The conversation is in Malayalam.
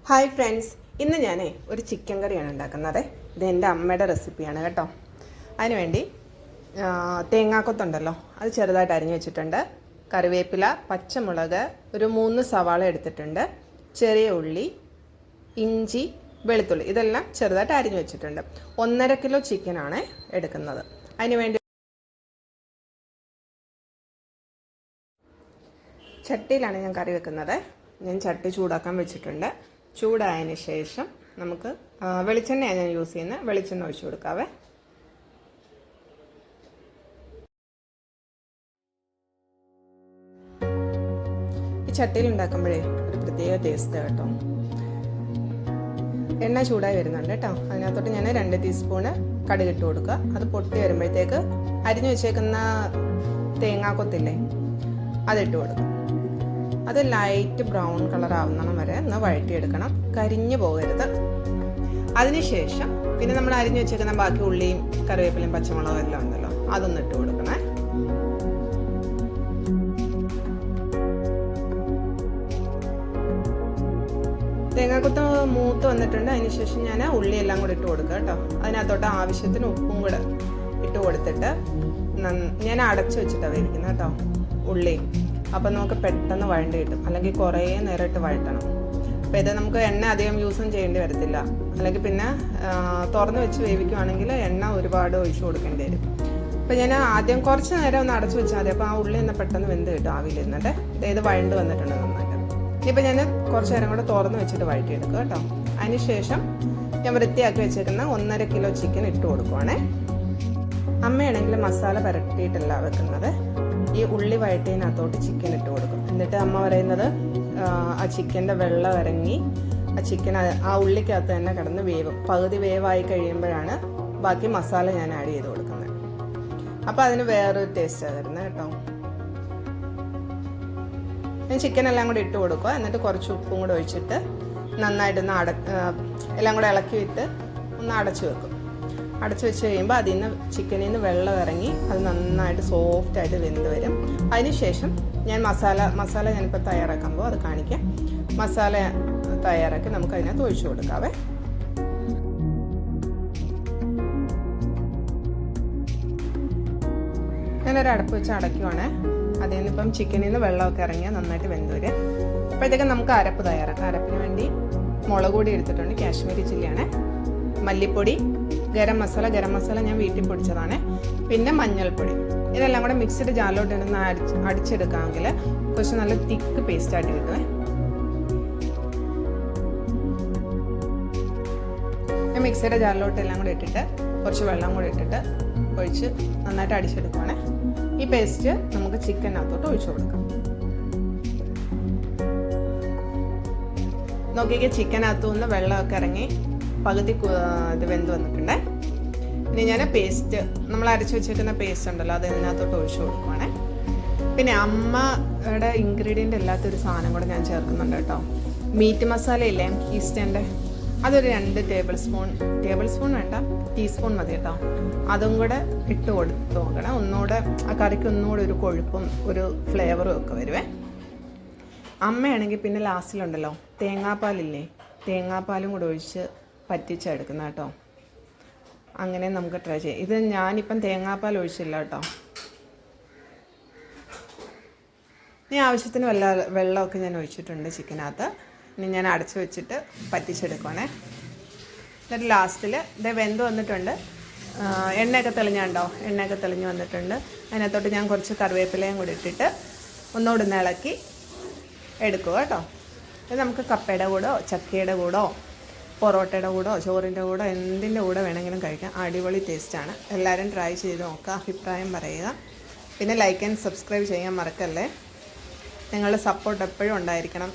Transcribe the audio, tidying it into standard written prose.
ഹായ് ഫ്രണ്ട്സ്, ഇന്ന് ഞാൻ ഒരു ചിക്കൻ കറിയാണ് ഉണ്ടാക്കുന്നത്. ഇത് എൻ്റെ അമ്മയുടെ റെസിപ്പിയാണ് കേട്ടോ. അതിനുവേണ്ടി തേങ്ങാക്കൊത്തുണ്ടല്ലോ, അത് ചെറുതായിട്ട് അരിഞ്ഞു വെച്ചിട്ടുണ്ട്. കറിവേപ്പില, പച്ചമുളക്, ഒരു 3 സവാള എടുത്തിട്ടുണ്ട്. ചെറിയ ഉള്ളി, ഇഞ്ചി, വെളുത്തുള്ളി, ഇതെല്ലാം ചെറുതായിട്ട് അരിഞ്ഞു വെച്ചിട്ടുണ്ട്. 1.5 കിലോ ചിക്കനാണ് എടുക്കുന്നത്. അതിനുവേണ്ടി ചട്ടിയിലാണ് ഞാൻ കറി വെക്കുന്നത്. ഞാൻ ചട്ടി ചൂടാക്കാൻ വെച്ചിട്ടുണ്ട്. ചൂടായതിന് ശേഷം നമുക്ക് വെളിച്ചെണ്ണയാണ് ഞാൻ യൂസ് ചെയ്യുന്നത്. വെളിച്ചെണ്ണ ഒഴിച്ചു കൊടുക്കാവേ. ഈ ചട്ടിയിൽ ഉണ്ടാക്കുമ്പോഴേ ഒരു പ്രത്യേക ടേസ്റ്റ് കേട്ടോ. എണ്ണ ചൂടായി വരുന്നുണ്ട് കേട്ടോ. അതിനകത്തോട്ട് ഞാൻ 2 ടീസ്പൂണ് കടുക് ഇട്ട് കൊടുക്കുക. അത് പൊട്ടി വരുമ്പോഴത്തേക്ക് അരിഞ്ഞു വെച്ചേക്കുന്ന തേങ്ങാക്കൊത്തില്ലേ, അതിട്ട് കൊടുക്കുക. അത് ലൈറ്റ് ബ്രൗൺ കളർ ആവുന്ന വരെ ഒന്ന് വഴറ്റിയെടുക്കണം. കരിഞ്ഞു പോകരുത്. അതിനുശേഷം പിന്നെ നമ്മൾ അരിഞ്ഞു വെച്ചേക്കുന്ന ബാക്കി ഉള്ളിയും കറിവേപ്പിലയും പച്ചമുളകും എല്ലാം ഉണ്ടല്ലോ, അതൊന്ന് ഇട്ട് കൊടുക്കണേ. തേങ്ങാക്കൊത്ത് മൂത്ത് വന്നിട്ടുണ്ട്. അതിനുശേഷം ഞാൻ ഉള്ളിയെല്ലാം കൂടി ഇട്ട് കൊടുക്കുക കേട്ടോ. അതിനകത്തോട്ട് ആവശ്യത്തിന് ഉപ്പും കൂടെ ഇട്ട് കൊടുത്തിട്ട് ഞാൻ അടച്ചു വെച്ചിട്ടാണ് വേവിക്കുന്നത് കേട്ടോ ഉള്ളി. അപ്പം നമുക്ക് പെട്ടെന്ന് വഴണ്ടി കിട്ടും. അല്ലെങ്കിൽ കുറേ നേരം ഇട്ട് വഴറ്റണം. അപ്പോൾ ഇത് നമുക്ക് എണ്ണ അധികം യൂസും ചെയ്യേണ്ടി വരത്തില്ല. അല്ലെങ്കിൽ പിന്നെ തുറന്ന് വെച്ച് വേവിക്കുകയാണെങ്കിൽ എണ്ണ ഒരുപാട് ഒഴിച്ചു കൊടുക്കേണ്ടി വരും. അപ്പോൾ ഞാൻ ആദ്യം കുറച്ച് നേരം ഒന്ന് അടച്ചു വെച്ചാൽ മതി. അപ്പോൾ ആ ഉള്ളി ഒന്ന് പെട്ടെന്ന് വെന്ത് കിട്ടും ആവിലിരുന്നിട്ട്. ഇത് വഴണ്ട് വന്നിട്ടുണ്ട് നന്നായിട്ട്. ഇനിയിപ്പോൾ ഞാൻ കുറച്ച് നേരം കൂടെ തുറന്ന് വെച്ചിട്ട് വഴറ്റിയെടുക്കുക കേട്ടോ. അതിനുശേഷം ഞാൻ വൃത്തിയാക്കി വെച്ചേക്കുന്ന 1.5 കിലോ ചിക്കൻ ഇട്ട് കൊടുക്കുവാണേ. അമ്മയാണെങ്കിൽ മസാല പുരട്ടിയിട്ടല്ല വെക്കുന്നത്. ഈ ഉള്ളി വഴറ്റിനകത്തോട്ട് ചിക്കൻ ഇട്ട് കൊടുക്കും. എന്നിട്ട് അമ്മ പറയുന്നത് ആ ചിക്കൻ്റെ വെള്ളം ഇറങ്ങി ആ ചിക്കൻ ആ ഉള്ളിക്കകത്ത് തന്നെ കിടന്ന് വേവും. പകുതി വേവായി കഴിയുമ്പോഴാണ് ബാക്കി മസാല ഞാൻ ആഡ് ചെയ്ത് കൊടുക്കുന്നത്. അപ്പോൾ അതിന് വേറൊരു ടേസ്റ്റാണ് വരുന്നത് കേട്ടോ. ഞാൻ ചിക്കൻ എല്ലാം കൂടി ഇട്ട് കൊടുക്കുക. എന്നിട്ട് കുറച്ച് ഉപ്പും കൂടെ ഒഴിച്ചിട്ട് നന്നായിട്ടൊന്ന് എല്ലാം കൂടെ ഇളക്കി വിട്ട് ഒന്ന് അടച്ചു വെക്കും. അടച്ചു വെച്ച് കഴിയുമ്പോൾ അതിൽ നിന്ന് ചിക്കനിൽ നിന്ന് വെള്ളം ഇറങ്ങി അത് നന്നായിട്ട് സോഫ്റ്റായിട്ട് വെന്ത് വരും. അതിനുശേഷം ഞാൻ മസാല ഞാനിപ്പോൾ തയ്യാറാക്കുമ്പോൾ അത് കാണിക്കാം. മസാല തയ്യാറാക്കി നമുക്ക് അതിനകത്ത് ഒഴിച്ചു കൊടുക്കാവേ. ഞാനൊരു അടപ്പ് വെച്ച് അടയ്ക്കുവാണ്. അതിൽ നിന്ന് ഇപ്പം ചിക്കനിൽ നിന്ന് വെള്ളമൊക്കെ ഇറങ്ങിയാൽ നന്നായിട്ട് വെന്ത് വരും. അപ്പോഴത്തേക്കും നമുക്ക് അരപ്പ് തയ്യാറാക്കാം. അരപ്പിന് വേണ്ടി മുളക് പൊടി എടുത്തിട്ടുണ്ട്, കാശ്മീരി ചില്ലിയാണ്. മല്ലിപ്പൊടി, ഗരം മസാല ഞാൻ വീട്ടിൽ പൊടിച്ചതാണ്. പിന്നെ മഞ്ഞൾപ്പൊടി. ഇതെല്ലാം കൂടെ മിക്സിഡ് ജാറിലോട്ട് ഇടുന്ന അടിച്ചെടുക്കാമെങ്കിൽ കുറച്ച് നല്ല തിക്ക് പേസ്റ്റായിട്ട് കിട്ടുമേ. ഞാൻ മിക്സിയുടെ ജാറിലോട്ട് എല്ലാം കൂടെ ഇട്ടിട്ട് കുറച്ച് വെള്ളം കൂടെ ഇട്ടിട്ട് ഒഴിച്ച് നന്നായിട്ട് അടിച്ചെടുക്കുവാണേ. ഈ പേസ്റ്റ് നമുക്ക് ചിക്കനകത്തോട്ട് ഒഴിച്ചു കൊടുക്കാം. നോക്കിക്കേ, ചിക്കനകത്തുനിന്ന് വെള്ളമൊക്കെ ഇറങ്ങി പകുതി ഇത് വെന്ത് വന്നിട്ടുണ്ട്. ഇനി ഞാൻ പേസ്റ്റ്, നമ്മൾ അരച്ച് വെച്ചേക്കുന്ന പേസ്റ്റ് ഉണ്ടല്ലോ, അത് ഇതിനകത്തോട്ട് ഒഴിച്ചു കൊടുക്കുവാണേ. പിന്നെ അമ്മയുടെ ഇൻഗ്രീഡിയൻ്റ് അല്ലാത്തൊരു സാധനം കൂടെ ഞാൻ ചേർക്കുന്നുണ്ട് കേട്ടോ. മീറ്റ് മസാല ഇല്ലേ, ഈസ്റ്റേൻ്റെ, അതൊരു 2 ടേബിൾ സ്പൂൺ വേണ്ട, ടീസ്പൂൺ മതി കേട്ടോ. അതും കൂടെ ഇട്ട് കൊടുത്ത് നോക്കണം. ഒന്നുകൂടെ ആ കറിക്ക് ഒന്നുകൂടെ ഒരു കൊഴുപ്പും ഒരു ഫ്ലേവറും ഒക്കെ വരുവേ. അമ്മയാണെങ്കിൽ പിന്നെ ലാസ്റ്റിലുണ്ടല്ലോ തേങ്ങാപ്പാലില്ലേ, തേങ്ങാപ്പാലും കൂടെ ഒഴിച്ച് പറ്റിച്ചെടുക്കുന്ന കേട്ടോ. അങ്ങനെ നമുക്ക് ട്രൈ ചെയ്യാം. ഇത് ഞാനിപ്പം തേങ്ങാപ്പാൽ ഒഴിച്ചില്ല കേട്ടോ. ഇനി ആവശ്യത്തിന് വെള്ളമൊക്കെ ഞാൻ ഒഴിച്ചിട്ടുണ്ട് ചിക്കനകത്ത്. ഇനി ഞാൻ അടച്ചു വെച്ചിട്ട് പറ്റിച്ചെടുക്കുവാണേ. എന്നിട്ട് ലാസ്റ്റിൽ ഇത് വെന്ത് വന്നിട്ടുണ്ട്. എണ്ണയൊക്കെ തെളിഞ്ഞുണ്ടോ, എണ്ണയൊക്കെ തെളിഞ്ഞ് വന്നിട്ടുണ്ട്. അതിനകത്തോട്ട് ഞാൻ കുറച്ച് കറിവേപ്പിലയും കൂടി ഇട്ടിട്ട് ഒന്നുകൂടി ഇളക്കി എടുക്കുക കേട്ടോ. ഇത് നമുക്ക് കപ്പയുടെ കൂടോ ചക്കയുടെ കൂടോ പൊറോട്ടയുടെ കൂടോ ചോറിൻ്റെ കൂടോ എന്തിൻ്റെ കൂടെ വേണമെങ്കിലും കഴിക്കാം. അടിപൊളി ടേസ്റ്റാണ്. എല്ലാവരും ട്രൈ ചെയ്ത് നോക്കുക, അഭിപ്രായം പറയുക. പിന്നെ ലൈക്ക് ആൻഡ് സബ്സ്ക്രൈബ് ചെയ്യാൻ മറക്കല്ലേ. നിങ്ങളുടെ സപ്പോർട്ട് എപ്പോഴും ഉണ്ടായിരിക്കണം.